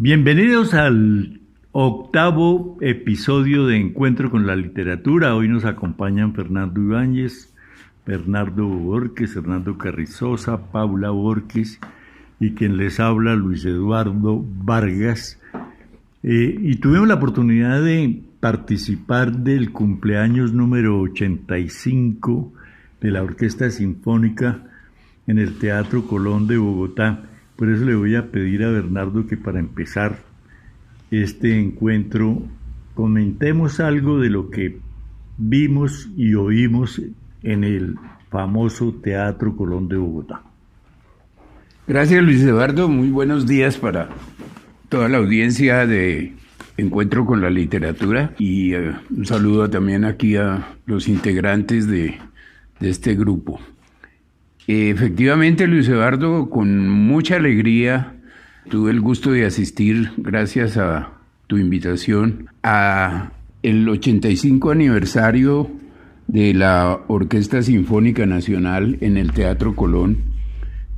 Bienvenidos al octavo episodio de Encuentro con la Literatura. Hoy nos acompañan Fernando Ibáñez, Bernardo Borges, Hernando Carrizosa, Paula Borges y quien les habla, Luis Eduardo Vargas. Y tuvimos la oportunidad de participar del cumpleaños número 85 de la Orquesta Sinfónica en el Teatro Colón de Bogotá. Por eso le voy a pedir a Bernardo que para empezar este encuentro comentemos algo de lo que vimos y oímos en el famoso Teatro Colón de Bogotá. Gracias, Luis Eduardo. Muy buenos días para toda la audiencia de Encuentro con la Literatura y un saludo también aquí a los integrantes de este grupo. Efectivamente, Luis Eduardo, con mucha alegría tuve el gusto de asistir, gracias a tu invitación, a el 85 aniversario de la Orquesta Sinfónica Nacional en el Teatro Colón.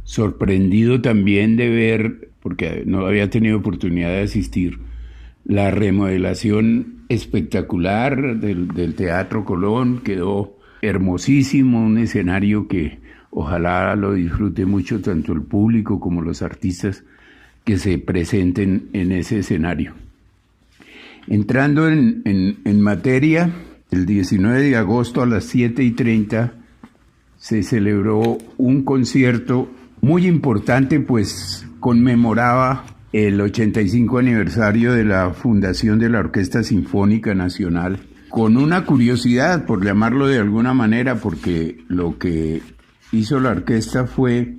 Sorprendido también de ver, porque no había tenido oportunidad de asistir, la remodelación espectacular del Teatro Colón. Quedó hermosísimo, un escenario que ojalá lo disfrute mucho tanto el público como los artistas que se presenten en ese escenario. Entrando en materia, el 19 de agosto a las 7:30 se celebró un concierto muy importante, pues conmemoraba el 85 aniversario de la fundación de la Orquesta Sinfónica Nacional, con una curiosidad, por llamarlo de alguna manera, porque lo que hizo la orquesta fue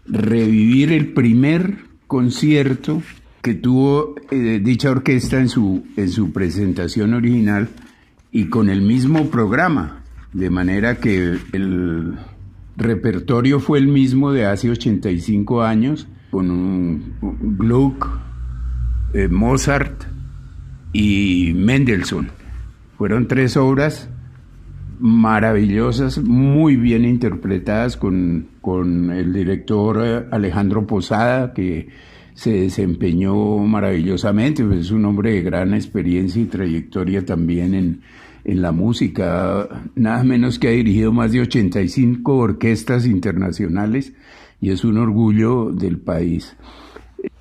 revivir el primer concierto que tuvo dicha orquesta en su presentación original y con el mismo programa, de manera que el repertorio fue el mismo de hace 85 años, con un Gluck, Mozart y Mendelssohn. Fueron 3 obras maravillosas, muy bien interpretadas con el director Alejandro Posada, que se desempeñó maravillosamente, pues es un hombre de gran experiencia y trayectoria también en la música, nada menos que ha dirigido más de 85 orquestas internacionales y es un orgullo del país.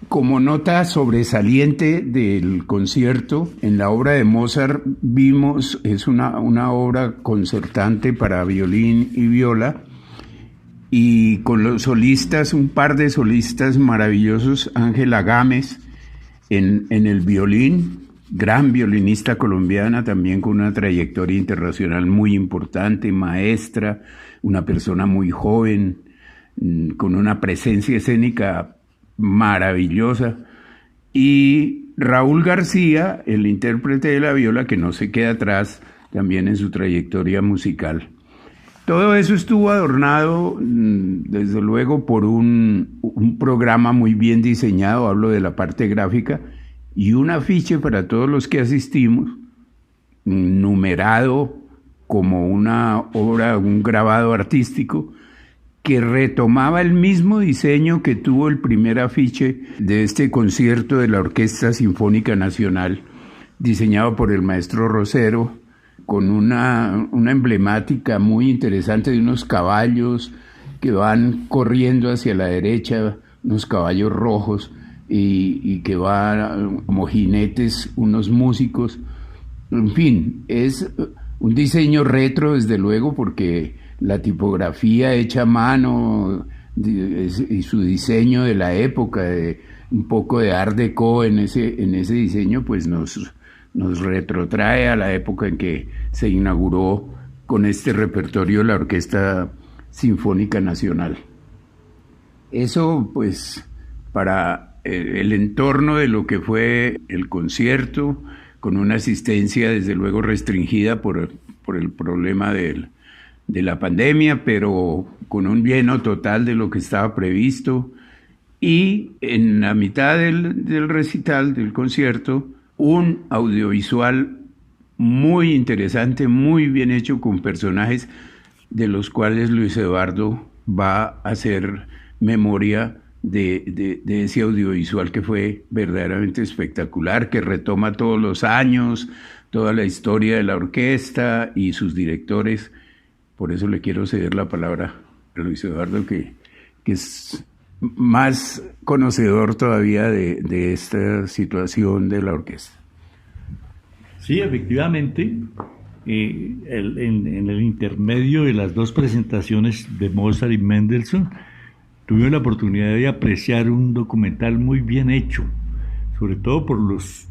Como nota sobresaliente del concierto, en la obra de Mozart vimos, es una obra concertante para violín y viola, y con los solistas, un par de solistas maravillosos, Ángela Gámez en el violín, gran violinista colombiana, también con una trayectoria internacional muy importante, maestra, una persona muy joven, con una presencia escénica maravillosa, y Raúl García, el intérprete de la viola, que no se queda atrás también en su trayectoria musical. Todo eso estuvo adornado, desde luego, por un programa muy bien diseñado, hablo de la parte gráfica, y un afiche para todos los que asistimos, numerado como una obra, un grabado artístico, que retomaba el mismo diseño que tuvo el primer afiche de este concierto de la Orquesta Sinfónica Nacional, diseñado por el maestro Rosero, con una emblemática muy interesante de unos caballos que van corriendo hacia la derecha, unos caballos rojos, y que van como jinetes, unos músicos. En fin, es un diseño retro, desde luego, porque la tipografía hecha a mano y su diseño de la época, de un poco de Art Deco en ese diseño, pues nos retrotrae a la época en que se inauguró con este repertorio la Orquesta Sinfónica Nacional. Eso, pues, para el entorno de lo que fue el concierto, con una asistencia desde luego restringida por el problema de la pandemia, pero con un lleno total de lo que estaba previsto, y en la mitad del recital, del concierto, un audiovisual muy interesante, muy bien hecho, con personajes de los cuales Luis Eduardo va a hacer memoria de ese audiovisual que fue verdaderamente espectacular, que retoma todos los años, toda la historia de la orquesta y sus directores. Por eso le quiero ceder la palabra a Luis Eduardo, que es más conocedor todavía de esta situación de la orquesta. Sí, efectivamente, en el intermedio de las dos presentaciones de Mozart y Mendelssohn, tuve la oportunidad de apreciar un documental muy bien hecho, sobre todo por los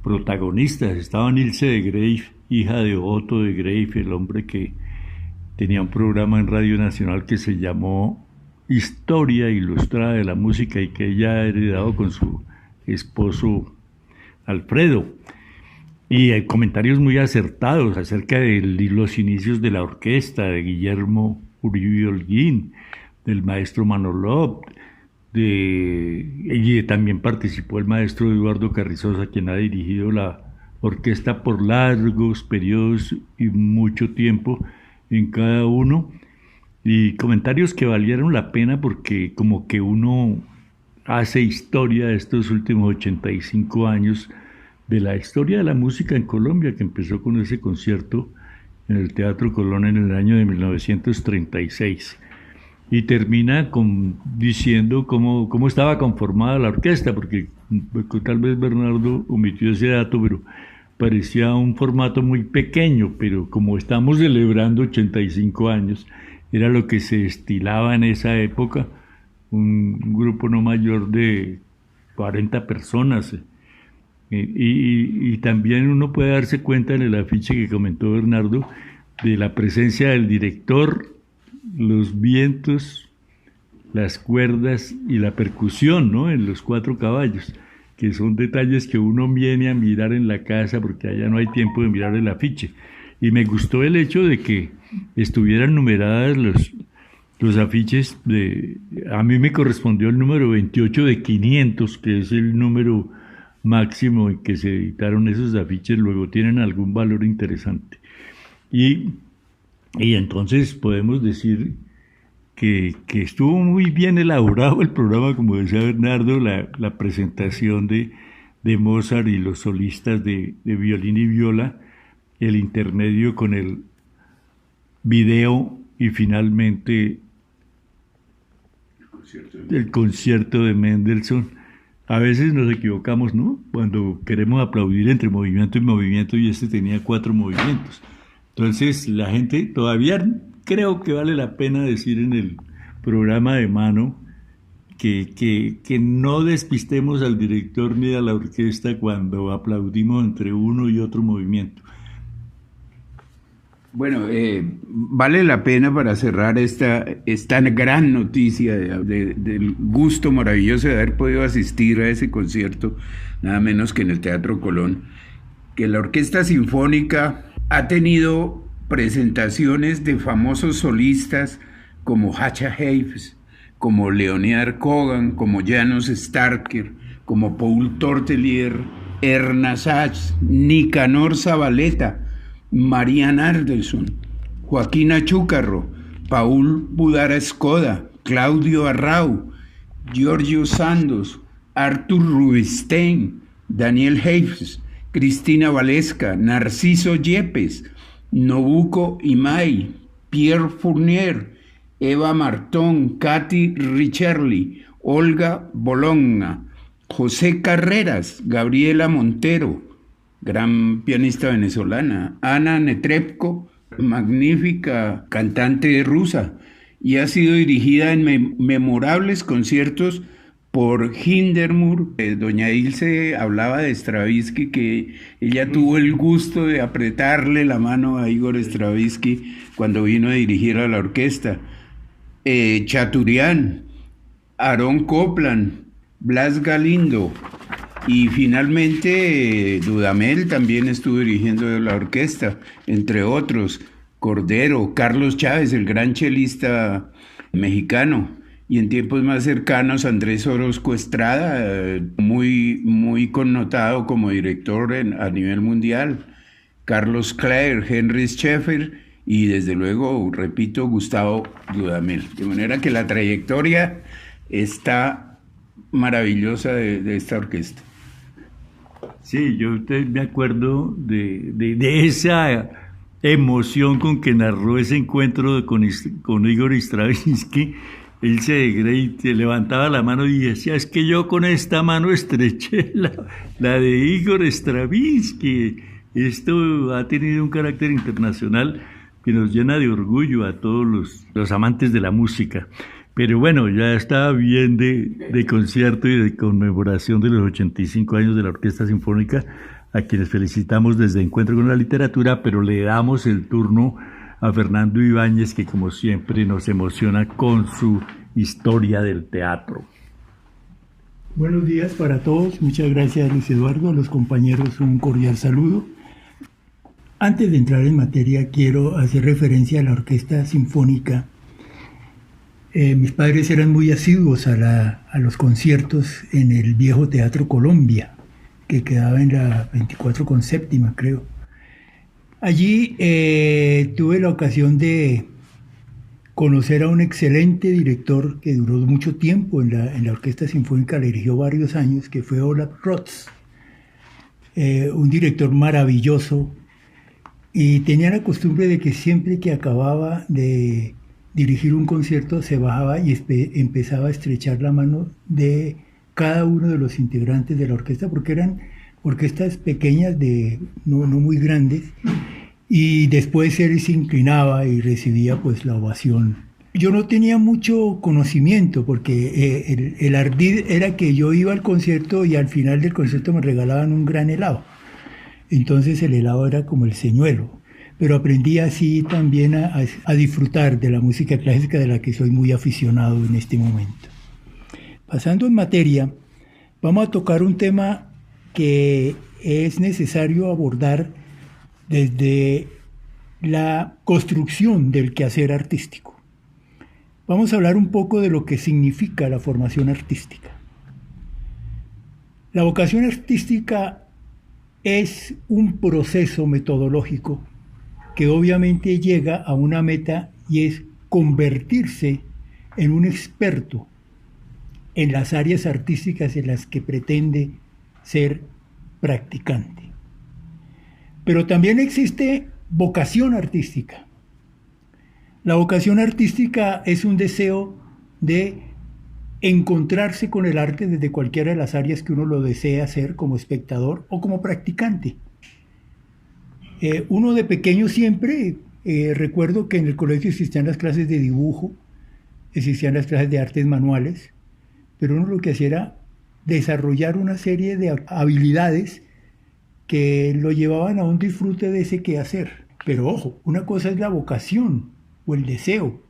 protagonistas. Estaba Ilse de Grave, hija de Otto de Grave, el hombre que tenía un programa en Radio Nacional que se llamó Historia Ilustrada de la Música y que ella ha heredado con su esposo Alfredo. Y hay comentarios muy acertados acerca de los inicios de la orquesta, de Guillermo Uribe Holguín, del maestro Manolov, y también participó el maestro Eduardo Carrizosa, quien ha dirigido la orquesta por largos periodos y mucho tiempo en cada uno, y comentarios que valieron la pena porque como que uno hace historia de estos últimos 85 años de la historia de la música en Colombia, que empezó con ese concierto en el Teatro Colón en el año de 1936. Y termina diciendo cómo estaba conformada la orquesta, porque tal vez Bernardo omitió ese dato, pero parecía un formato muy pequeño, pero como estamos celebrando 85 años, era lo que se estilaba en esa época, un grupo no mayor de 40 personas. Y también uno puede darse cuenta en el afiche que comentó Bernardo de la presencia del director, los vientos, las cuerdas y la percusión, ¿no?, en los 4 caballos, que son detalles que uno viene a mirar en la casa porque allá no hay tiempo de mirar el afiche. Y me gustó el hecho de que estuvieran numeradas los afiches. A mí me correspondió el número 28 de 500, que es el número máximo en que se editaron esos afiches. Luego tienen algún valor interesante. Y entonces podemos decir que estuvo muy bien elaborado el programa, como decía Bernardo, la presentación de Mozart y los solistas de violín y viola, el intermedio con el video y finalmente el concierto de Mendelssohn. A veces nos equivocamos, ¿no?, cuando queremos aplaudir entre movimiento y movimiento, y este tenía 4 movimientos. Entonces la gente, todavía creo que vale la pena decir en el programa de mano que no despistemos al director ni a la orquesta cuando aplaudimos entre uno y otro movimiento. Bueno, vale la pena para cerrar esta gran noticia del gusto maravilloso de haber podido asistir a ese concierto, nada menos que en el Teatro Colón, que la Orquesta Sinfónica ha tenido presentaciones de famosos solistas como Hacha Heifetz, como Leonard Cohen, como Janos Starker, como Paul Tortelier, Erna Sachs, Nicanor Zabaleta, Marian Ardelson, Joaquina Chúcarro, Paul Budara Skoda, Claudio Arrau, Giorgio Sandos, Artur Rubinstein, Daniel Heifetz, Cristina Valesca, Narciso Yepes, Nobuko Imai, Pierre Fournier, Eva Martón, Katy Richerly, Olga Bologna, José Carreras, Gabriela Montero, gran pianista venezolana, Ana Netrebko, magnífica cantante rusa, y ha sido dirigida en memorables conciertos por Hindermühl. Doña Ilse hablaba de Stravinsky, que ella tuvo el gusto de apretarle la mano a Igor Stravinsky cuando vino a dirigir a la orquesta. Chaturian, Aaron Copland, Blas Galindo, y finalmente Dudamel también estuvo dirigiendo la orquesta, entre otros, Cordero, Carlos Chávez, el gran chelista mexicano, y en tiempos más cercanos Andrés Orozco Estrada, muy connotado como director a nivel mundial, Carlos Clair, Henry Scheffer y desde luego, repito, Gustavo Dudamel. De manera que la trayectoria está maravillosa de esta orquesta. Sí, yo me acuerdo de esa emoción con que narró ese encuentro con Igor Stravinsky. Él se levantaba la mano y decía, es que yo con esta mano estreché la de Igor Stravinsky. Esto ha tenido un carácter internacional que nos llena de orgullo a todos los amantes de la música. Pero bueno, ya está bien de concierto y de conmemoración de los 85 años de la Orquesta Sinfónica, a quienes felicitamos desde Encuentro con la Literatura, pero le damos el turno a Fernando Ibáñez, que como siempre nos emociona con su historia del teatro. Buenos días para todos, muchas gracias Luis Eduardo, a los compañeros un cordial saludo. Antes de entrar en materia, quiero hacer referencia a la Orquesta Sinfónica. Mis padres eran muy asiduos a los conciertos en el viejo Teatro Colombia, que quedaba en la 24 con séptima, creo. Allí tuve la ocasión de conocer a un excelente director que duró mucho tiempo en la Orquesta Sinfónica, le dirigió varios años, que fue Olaf Rotz, un director maravilloso, y tenía la costumbre de que siempre que acababa de dirigir un concierto se bajaba y empezaba a estrechar la mano de cada uno de los integrantes de la orquesta, porque eran orquestas pequeñas, no muy grandes, y después él se inclinaba y recibía pues la ovación. Yo no tenía mucho conocimiento porque el ardid era que yo iba al concierto y al final del concierto me regalaban un gran helado. Entonces el helado era como el señuelo. Pero aprendí así también a disfrutar de la música clásica, de la que soy muy aficionado en este momento. Pasando en materia, vamos a tocar un tema que es necesario abordar desde la construcción del quehacer artístico. Vamos a hablar un poco de lo que significa la formación artística. La vocación artística es un proceso metodológico que obviamente llega a una meta y es convertirse en un experto en las áreas artísticas en las que pretende ser practicante. Pero también existe vocación artística. La vocación artística es un deseo de encontrarse con el arte desde cualquiera de las áreas que uno lo desea hacer como espectador o como practicante. Uno de pequeño siempre, recuerdo que en el colegio existían las clases de dibujo, existían las clases de artes manuales, pero uno lo que hacía era desarrollar una serie de habilidades que lo llevaban a un disfrute de ese quehacer. Pero ojo, una cosa es la vocación o el deseo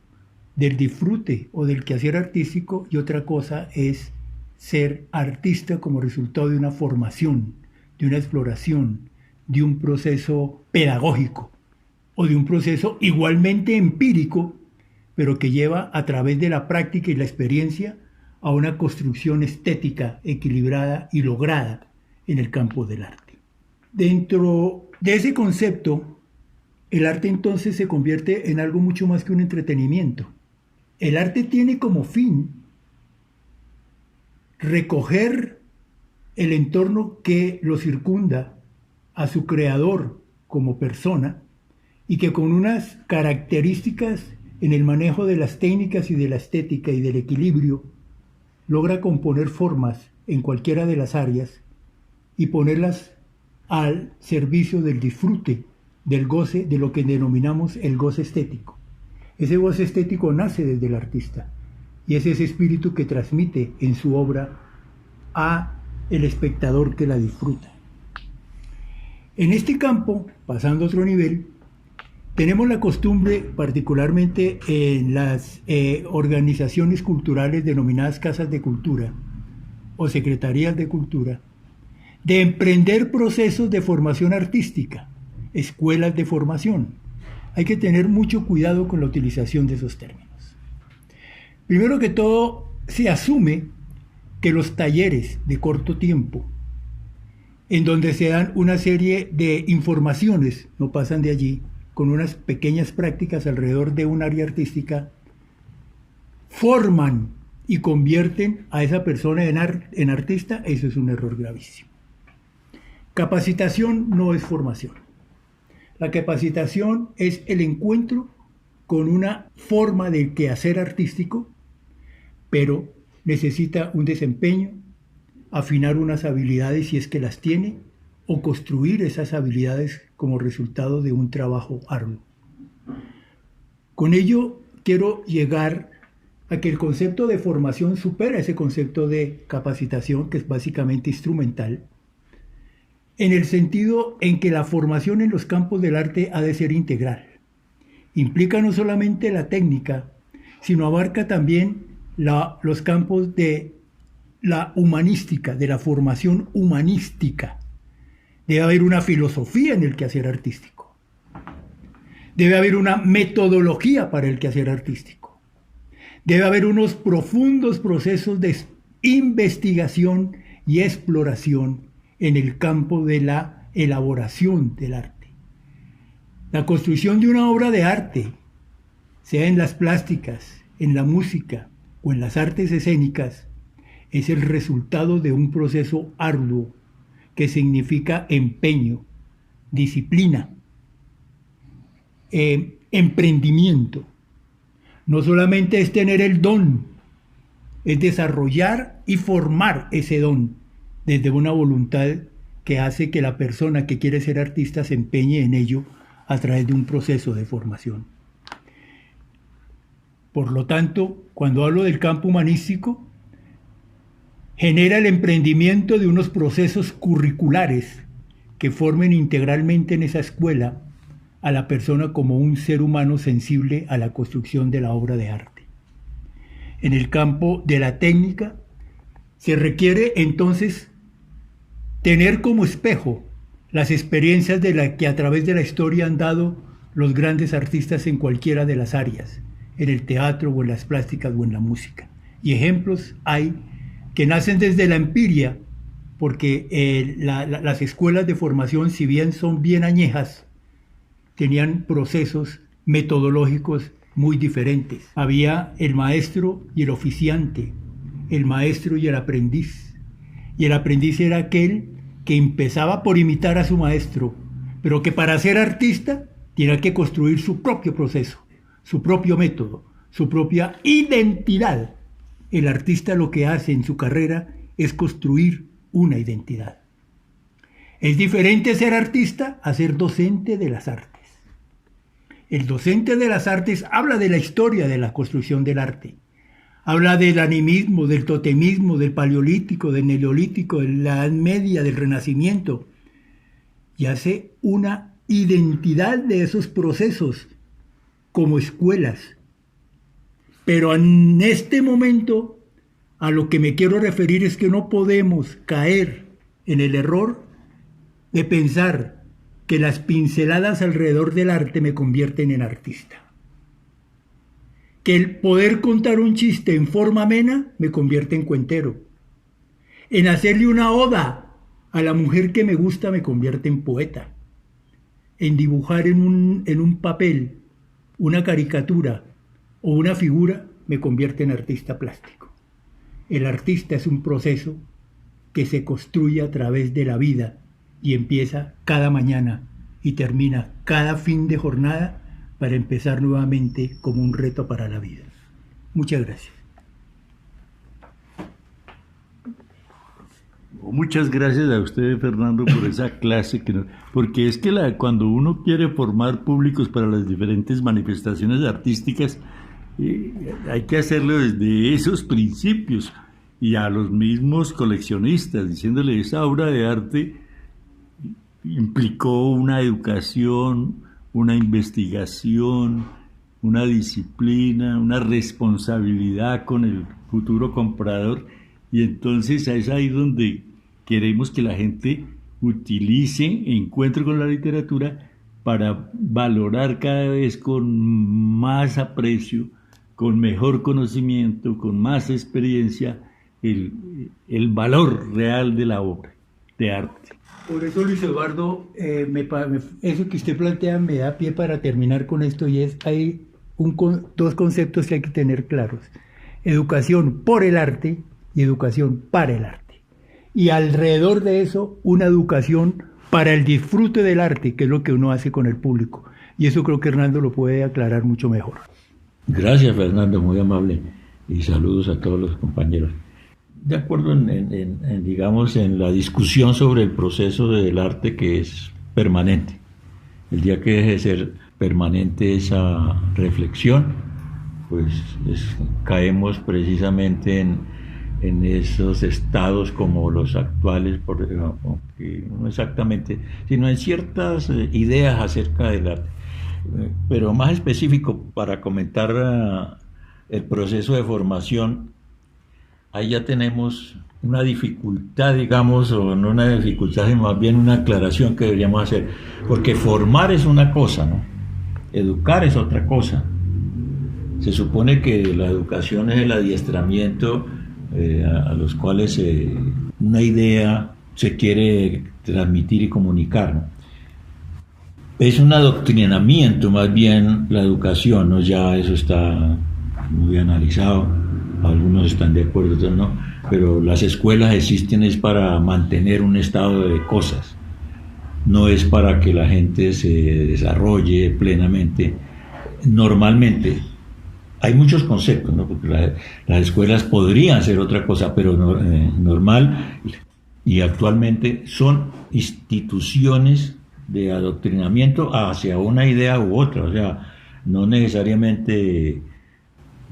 del disfrute o del quehacer artístico y otra cosa es ser artista como resultado de una formación, de una exploración, de un proceso pedagógico o de un proceso igualmente empírico, pero que lleva a través de la práctica y la experiencia a una construcción estética equilibrada y lograda en el campo del arte. Dentro de ese concepto, el arte entonces se convierte en algo mucho más que un entretenimiento. El arte tiene como fin recoger el entorno que lo circunda a su creador como persona y que con unas características en el manejo de las técnicas y de la estética y del equilibrio logra componer formas en cualquiera de las áreas y ponerlas al servicio del disfrute, del goce, de lo que denominamos el goce estético. Ese goce estético nace desde el artista y es ese espíritu que transmite en su obra a el espectador que la disfruta. En este campo, pasando a otro nivel, tenemos la costumbre, particularmente en las organizaciones culturales denominadas casas de cultura o secretarías de cultura, de emprender procesos de formación artística, escuelas de formación. Hay que tener mucho cuidado con la utilización de esos términos. Primero que todo, se asume que los talleres de corto tiempo, en donde se dan una serie de informaciones, no pasan de allí, con unas pequeñas prácticas alrededor de un área artística, forman y convierten a esa persona en artista, eso es un error gravísimo. Capacitación no es formación. La capacitación es el encuentro con una forma de quehacer artístico, pero necesita un desempeño, afinar unas habilidades si es que las tiene, o construir esas habilidades como resultado de un trabajo arduo. Con ello quiero llegar a que el concepto de formación supera ese concepto de capacitación, que es básicamente instrumental, en el sentido en que la formación en los campos del arte ha de ser integral. Implica no solamente la técnica, sino abarca también los campos de la humanística, de la formación humanística. Debe haber una filosofía en el quehacer artístico. Debe haber una metodología para el quehacer artístico. Debe haber unos profundos procesos de investigación y exploración en el campo de la elaboración del arte. La construcción de una obra de arte, sea en las plásticas, en la música o en las artes escénicas, es el resultado de un proceso arduo que significa empeño, disciplina, emprendimiento. No solamente es tener el don, es desarrollar y formar ese don desde una voluntad que hace que la persona que quiere ser artista se empeñe en ello a través de un proceso de formación. Por lo tanto, cuando hablo del campo humanístico, genera el emprendimiento de unos procesos curriculares que formen integralmente en esa escuela a la persona como un ser humano sensible a la construcción de la obra de arte. En el campo de la técnica, se requiere entonces tener como espejo las experiencias de las que a través de la historia han dado los grandes artistas en cualquiera de las áreas, en el teatro o en las plásticas o en la música. Y ejemplos hay que nacen desde la empiria, porque las escuelas de formación, si bien son bien añejas, tenían procesos metodológicos muy diferentes. Había el maestro y el oficiante, el maestro y el aprendiz. Y el aprendiz era aquel que empezaba por imitar a su maestro, pero que para ser artista tiene que construir su propio proceso, su propio método, su propia identidad. El artista lo que hace en su carrera es construir una identidad. Es diferente ser artista a ser docente de las artes. El docente de las artes habla de la historia de la construcción del arte. Habla del animismo, del totemismo, del paleolítico, del neolítico, de la Edad Media, del Renacimiento. Y hace una identidad de esos procesos como escuelas. Pero en este momento, a lo que me quiero referir es que no podemos caer en el error de pensar que las pinceladas alrededor del arte me convierten en artista. Que el poder contar un chiste en forma amena me convierte en cuentero. En hacerle una oda a la mujer que me gusta me convierte en poeta. En dibujar en un papel una caricatura o una figura me convierte en artista plástico. El artista es un proceso que se construye a través de la vida y empieza cada mañana y termina cada fin de jornada para empezar nuevamente como un reto para la vida. Muchas gracias. Muchas gracias a usted, Fernando, por esa clase, porque es que cuando uno quiere formar públicos para las diferentes manifestaciones artísticas, hay que hacerlo desde esos principios, y a los mismos coleccionistas, diciéndole esa obra de arte implicó una educación, una investigación, una disciplina, una responsabilidad con el futuro comprador, y entonces es ahí donde queremos que la gente utilice Encuentro con la Literatura para valorar cada vez con más aprecio, con mejor conocimiento, con más experiencia, el valor real de la obra de arte. Por eso, Luis Eduardo, eso que usted plantea me da pie para terminar con esto, y es hay dos conceptos que hay que tener claros. educación por el arte y educación para el arte. Y alrededor de eso, una educación para el disfrute del arte, que es lo que uno hace con el público. Y eso creo que Hernando lo puede aclarar mucho mejor. Gracias, Fernando, muy amable. Y saludos a todos los compañeros. De acuerdo digamos, en la discusión sobre el proceso del arte, que es permanente. El día que deje de ser permanente esa reflexión, pues caemos precisamente en esos estados como los actuales, no exactamente, sino en ciertas ideas acerca del arte. Pero más específico, para comentar el proceso de formación, ahí ya tenemos una dificultad, digamos, o no una dificultad, sino más bien una aclaración que deberíamos hacer, porque formar es una cosa, ¿no? Educar es otra cosa. Se supone que la educación es el adiestramiento a los cuales una idea se quiere transmitir y comunicar, ¿no? Es un adoctrinamiento más bien la educación, ¿no? Ya eso está muy analizado, algunos están de acuerdo, otros no, pero las escuelas existen es para mantener un estado de cosas, no es para que la gente se desarrolle plenamente. Normalmente hay muchos conceptos, ¿no? Porque las escuelas podrían ser otra cosa, pero normal y actualmente son instituciones de adoctrinamiento hacia una idea u otra, o sea, no necesariamente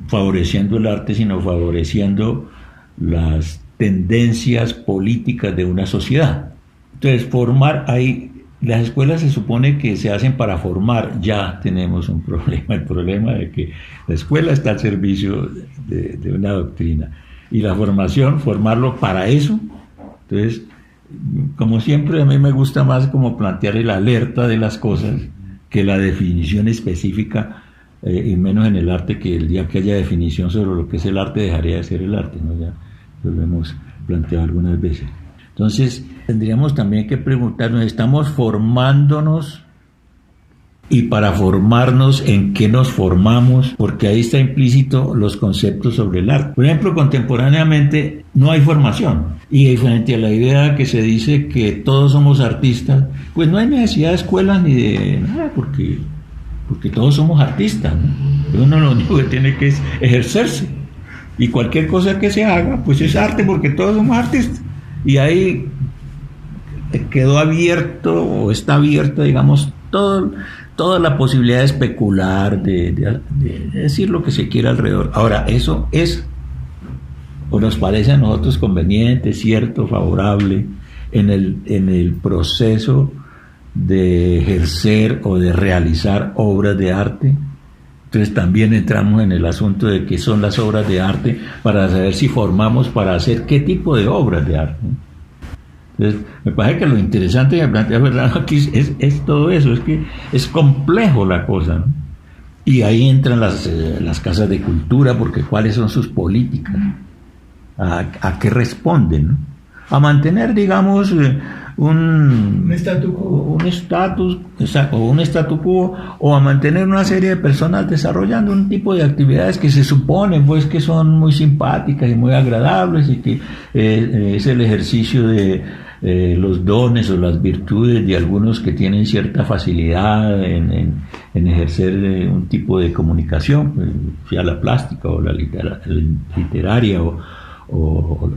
favoreciendo el arte, sino favoreciendo las tendencias políticas de una sociedad. Entonces, formar ahí, las escuelas se supone que se hacen para formar, ya tenemos un problema, el problema de que la escuela está al servicio de una doctrina, y la formación, formarlo para eso. Entonces, como siempre, a mí me gusta más como plantear el alerta de las cosas que la definición específica, y menos en el arte, que el día que haya definición sobre lo que es el arte dejaría de ser el arte, ¿no? Ya lo hemos planteado algunas veces. Entonces, tendríamos también que preguntarnos, ¿estamos formándonos? Y para formarnos, ¿en qué nos formamos? Porque ahí está implícito los conceptos sobre el arte. Por ejemplo, contemporáneamente no hay formación. Y frente a la idea que se dice que todos somos artistas, pues no hay necesidad de escuelas ni de nada, porque todos somos artistas, ¿no? Pero uno lo único que tiene que es ejercerse. Y cualquier cosa que se haga, pues es arte, porque todos somos artistas. Y ahí quedó abierto, o está abierta, digamos, toda la posibilidad de especular, de decir lo que se quiera alrededor. Ahora, eso es, o nos parece a nosotros conveniente, cierto, favorable, en el proceso de ejercer o de realizar obras de arte. Entonces también entramos en el asunto de qué son las obras de arte, para saber si formamos para hacer qué tipo de obras de arte. Entonces, me parece que lo interesante que plantea Fernando aquí es todo eso, es que es complejo la cosa, ¿no? Y ahí entran las casas de cultura, porque ¿cuáles son sus políticas? ¿A qué responden, ¿no? A mantener, digamos, un statu quo, o a mantener una serie de personas desarrollando un tipo de actividades que se suponen pues que son muy simpáticas y muy agradables, y que es el ejercicio de los dones o las virtudes de algunos que tienen cierta facilidad en ejercer un tipo de comunicación, sea la plástica o la literaria o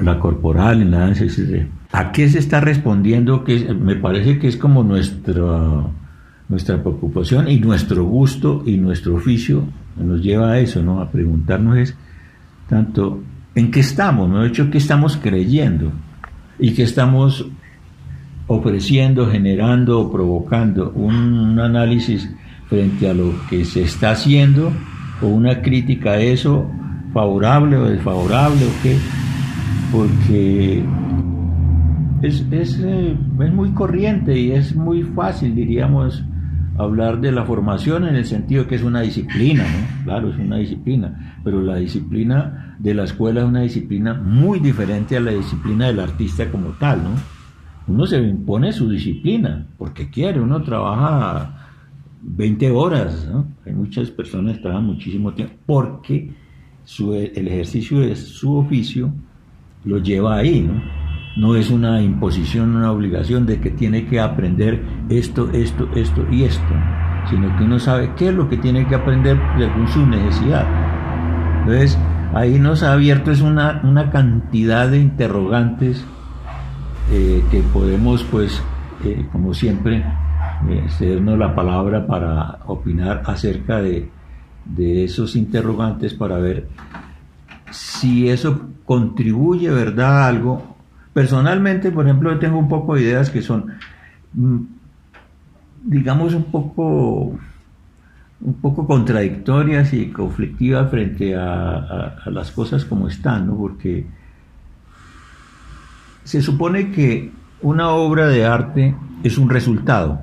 la corporal, en la danza, etc. ¿A qué se está respondiendo? Que me parece que es como nuestra preocupación y nuestro gusto y nuestro oficio nos lleva a eso, ¿no? A preguntarnos es tanto en qué estamos, ¿no? De hecho, qué estamos creyendo y qué estamos ofreciendo, generando o provocando. Un análisis frente a lo que se está haciendo, o una crítica a eso, favorable o desfavorable, o qué, porque es muy corriente y es muy fácil, diríamos, hablar de la formación en el sentido que es una disciplina, ¿no? Claro, es una disciplina, pero la disciplina de la escuela es una disciplina muy diferente a la disciplina del artista como tal, ¿no? Uno se impone su disciplina porque quiere, uno trabaja 20 horas, ¿no? Hay muchas personas que trabajan muchísimo tiempo porque el ejercicio de su oficio lo lleva ahí, ¿no? No es una imposición, una obligación de que tiene que aprender esto y esto, sino que uno sabe qué es lo que tiene que aprender según su necesidad. Entonces, ahí nos ha abierto una cantidad de interrogantes que podemos, pues, como siempre, cedernos la palabra para opinar acerca de esos interrogantes, para ver si eso contribuye, ¿verdad?, a algo. Personalmente, por ejemplo, yo tengo un poco de ideas que son, digamos, un poco contradictorias y conflictivas frente a las cosas como están, ¿no? Porque se supone que una obra de arte es un resultado,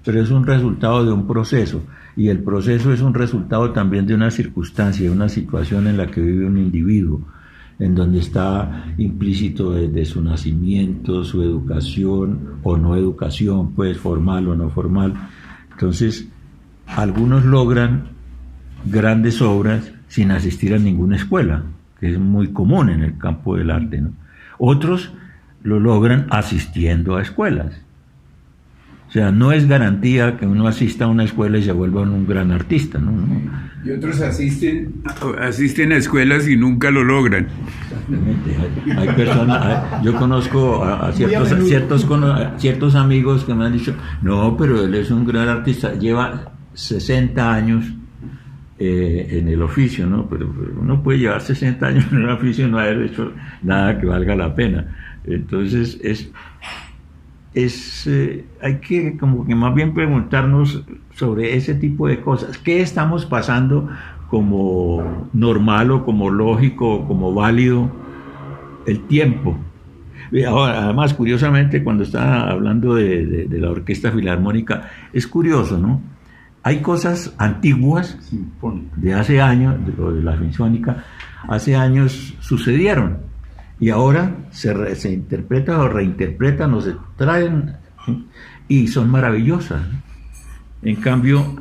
pero es un resultado de un proceso, y el proceso es un resultado también de una circunstancia, de una situación en la que vive un individuo, en donde está implícito desde su nacimiento, su educación o no educación, pues formal o no formal. Entonces, algunos logran grandes obras sin asistir a ninguna escuela, que es muy común en el campo del arte, ¿no? Otros lo logran asistiendo a escuelas. O sea, no es garantía que uno asista a una escuela y se vuelva un gran artista, ¿no? Y otros asisten a escuelas y nunca lo logran. Exactamente. Hay personas, yo conozco a ciertos amigos que me han dicho, no, pero él es un gran artista, lleva 60 años en el oficio, ¿no? Pero uno puede llevar 60 años en el oficio y no haber hecho nada que valga la pena. Entonces, hay que como que más bien preguntarnos sobre ese tipo de cosas. ¿Qué estamos pasando como normal o como lógico o como válido? El tiempo. Ahora, además, curiosamente, cuando estaba hablando de la Orquesta Filarmónica, es curioso, ¿no? Hay cosas antiguas de hace años, de la Sinfónica, hace años sucedieron. Y ahora se interpretan o reinterpretan o se traen y son maravillosas. En cambio,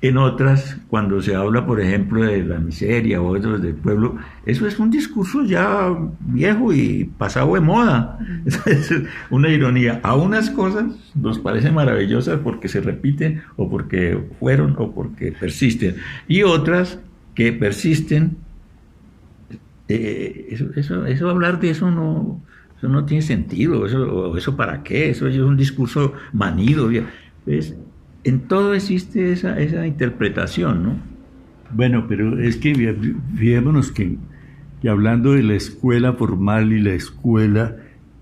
en otras, cuando se habla, por ejemplo, de la miseria o otros del pueblo, eso es un discurso ya viejo y pasado de moda. Es una ironía. A unas cosas nos parecen maravillosas porque se repiten o porque fueron o porque persisten. Y otras que persisten. Eso hablar de eso no tiene sentido. Eso para qué, eso es un discurso manido. ¿Ves? En todo existe esa interpretación, ¿no? Bueno, pero es que fijémonos que hablando de la escuela formal y la escuela,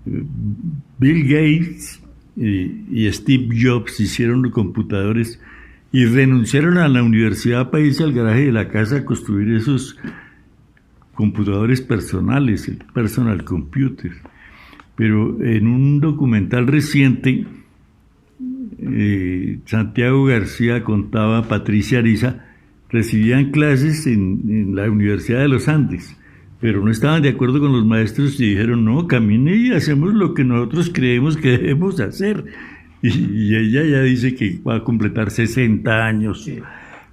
Bill Gates y Steve Jobs hicieron los computadores y renunciaron a la universidad para irse al garaje de la casa a construir esos computadores personales, el personal computer. Pero en un documental reciente, Santiago García contaba, Patricia Ariza recibían clases en la Universidad de los Andes, pero no estaban de acuerdo con los maestros y dijeron, no, camine y hacemos lo que nosotros creemos que debemos hacer. Y ella ya dice que va a completar 60 años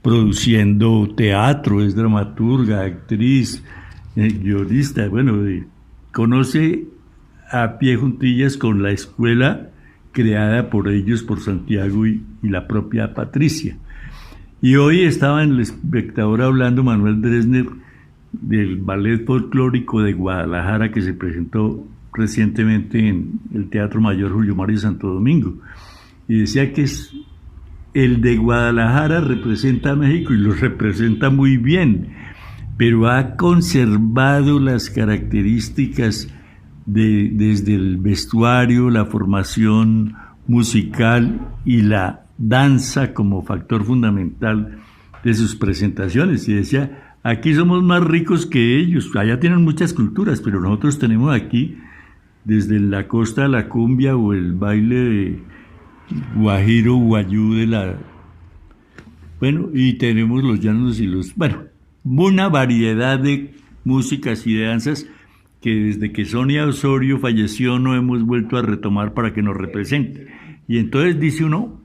produciendo teatro, es dramaturga, actriz, guionista, bueno, conoce a pie juntillas con la escuela creada por ellos, por Santiago y la propia Patricia. Y hoy estaba en El Espectador hablando Manuel Dresner del Ballet Folclórico de Guadalajara que se presentó recientemente en el Teatro Mayor Julio Mario Santo Domingo. Y decía que el de Guadalajara representa a México y lo representa muy bien, pero ha conservado las características desde el vestuario, la formación musical y la danza como factor fundamental de sus presentaciones. Y decía, aquí somos más ricos que ellos, allá tienen muchas culturas, pero nosotros tenemos aquí, desde la costa, la cumbia o el baile de guajiro, guayú bueno, y tenemos los llanos y una variedad de músicas y de danzas que desde que Sonia Osorio falleció no hemos vuelto a retomar para que nos represente. Y entonces dice uno,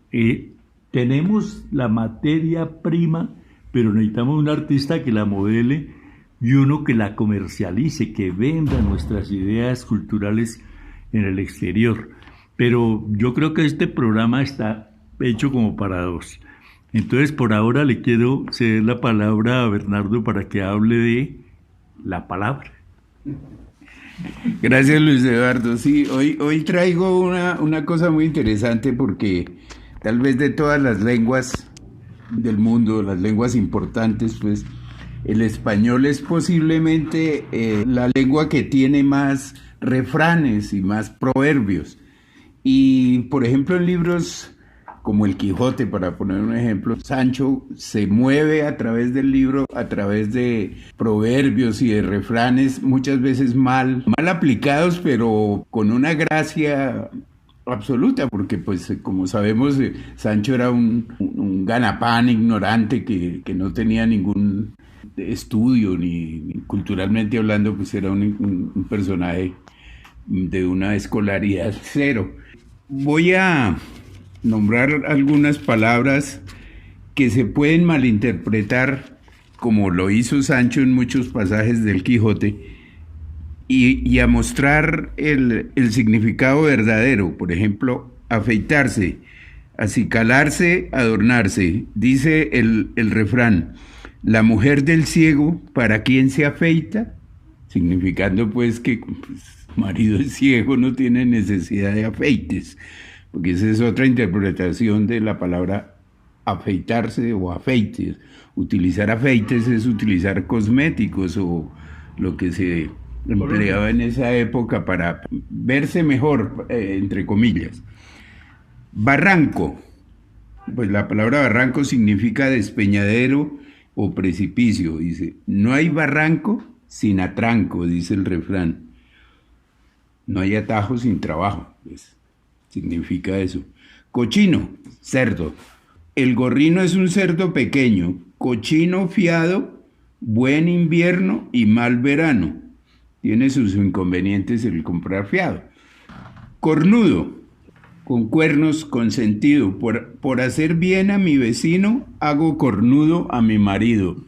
tenemos la materia prima, pero necesitamos un artista que la modele y uno que la comercialice, que venda nuestras ideas culturales en el exterior. Pero yo creo que este programa está hecho como para dos. Entonces, por ahora le quiero ceder la palabra a Bernardo para que hable de la palabra. Gracias, Luis Eduardo. Sí, hoy traigo una cosa muy interesante porque tal vez de todas las lenguas del mundo, las lenguas importantes, pues el español es posiblemente la lengua que tiene más refranes y más proverbios. Y, por ejemplo, en libros como El Quijote, para poner un ejemplo, Sancho se mueve a través del libro, a través de proverbios y de refranes, muchas veces mal aplicados, pero con una gracia absoluta, porque pues como sabemos, Sancho era un ganapán ignorante que no tenía ningún estudio, ni culturalmente hablando, pues era un personaje de una escolaridad cero. Voy a nombrar algunas palabras que se pueden malinterpretar, como lo hizo Sancho en muchos pasajes del Quijote, y a mostrar el significado verdadero. Por ejemplo, afeitarse, acicalarse, adornarse. Dice el refrán: la mujer del ciego, ¿para quién se afeita? Significando pues que marido es ciego, no tiene necesidad de afeites, porque esa es otra interpretación de la palabra afeitarse o afeites. Utilizar afeites es utilizar cosméticos o lo que se empleaba en esa época para verse mejor, entre comillas. Barranco, pues la palabra barranco significa despeñadero o precipicio. Dice, no hay barranco sin atranco, dice el refrán. No hay atajo sin trabajo, pues significa eso. Cochino, cerdo. El gorrino es un cerdo pequeño, cochino fiado, buen invierno y mal verano. Tiene sus inconvenientes el comprar fiado. Cornudo, con cuernos, con sentido. Por hacer bien a mi vecino, hago cornudo a mi marido.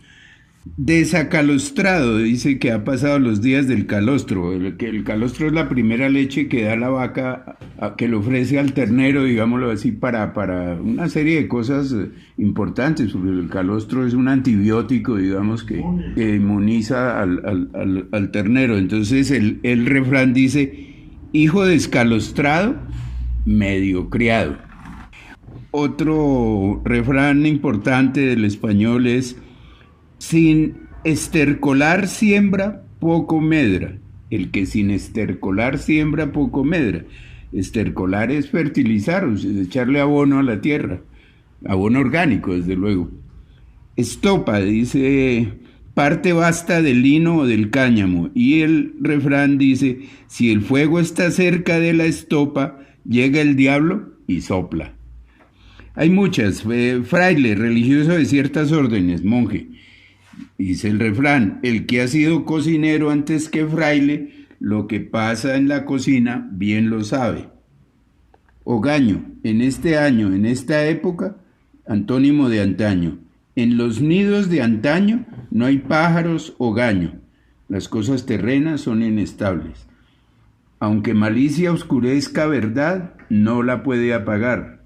Desacalostrado, dice que ha pasado los días del calostro. El calostro es la primera leche que da la vaca, que le ofrece al ternero, digámoslo así, para una serie de cosas importantes, porque el calostro es un antibiótico, digamos, que inmuniza al ternero. Entonces el refrán dice, hijo descalostrado, medio criado. Otro refrán importante del español es, sin estercolar siembra, poco medra. El que sin estercolar siembra, poco medra. Estercolar es fertilizar, o sea, echarle abono a la tierra. Abono orgánico, desde luego. Estopa, dice, parte basta del lino o del cáñamo. Y el refrán dice, si el fuego está cerca de la estopa, llega el diablo y sopla. Hay muchas. Fraile, religioso de ciertas órdenes, monje. Dice el refrán, el que ha sido cocinero antes que fraile, lo que pasa en la cocina bien lo sabe. Hogaño, en este año, en esta época, antónimo de antaño. En los nidos de antaño no hay pájaros hogaño. Las cosas terrenas son inestables. Aunque malicia oscurezca verdad, no la puede apagar.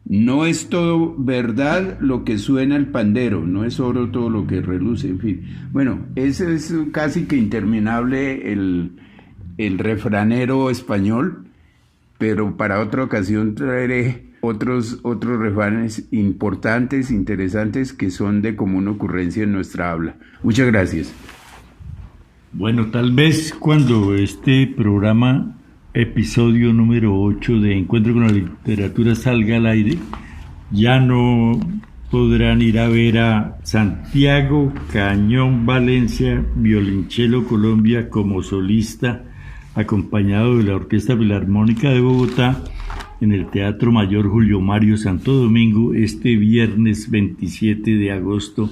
No es todo verdad lo que suena el pandero, no es oro todo lo que reluce, en fin. Bueno, ese es casi que interminable el refranero español, pero para otra ocasión traeré otros refranes importantes, interesantes, que son de común ocurrencia en nuestra habla. Muchas gracias. Bueno, tal vez cuando este programa, episodio número 8 de Encuentro con la Literatura, salga al aire, ya no podrán ir a ver a Santiago Cañón Valencia, violonchelo Colombia, como solista, acompañado de la Orquesta Filarmónica de Bogotá, en el Teatro Mayor Julio Mario Santo Domingo, este viernes 27 de agosto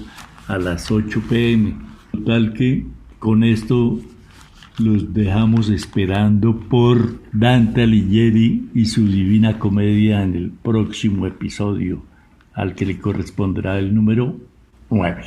a las 8 p.m. Total que con esto los dejamos esperando por Dante Alighieri y su Divina Comedia en el próximo episodio, al que le corresponderá el número 9.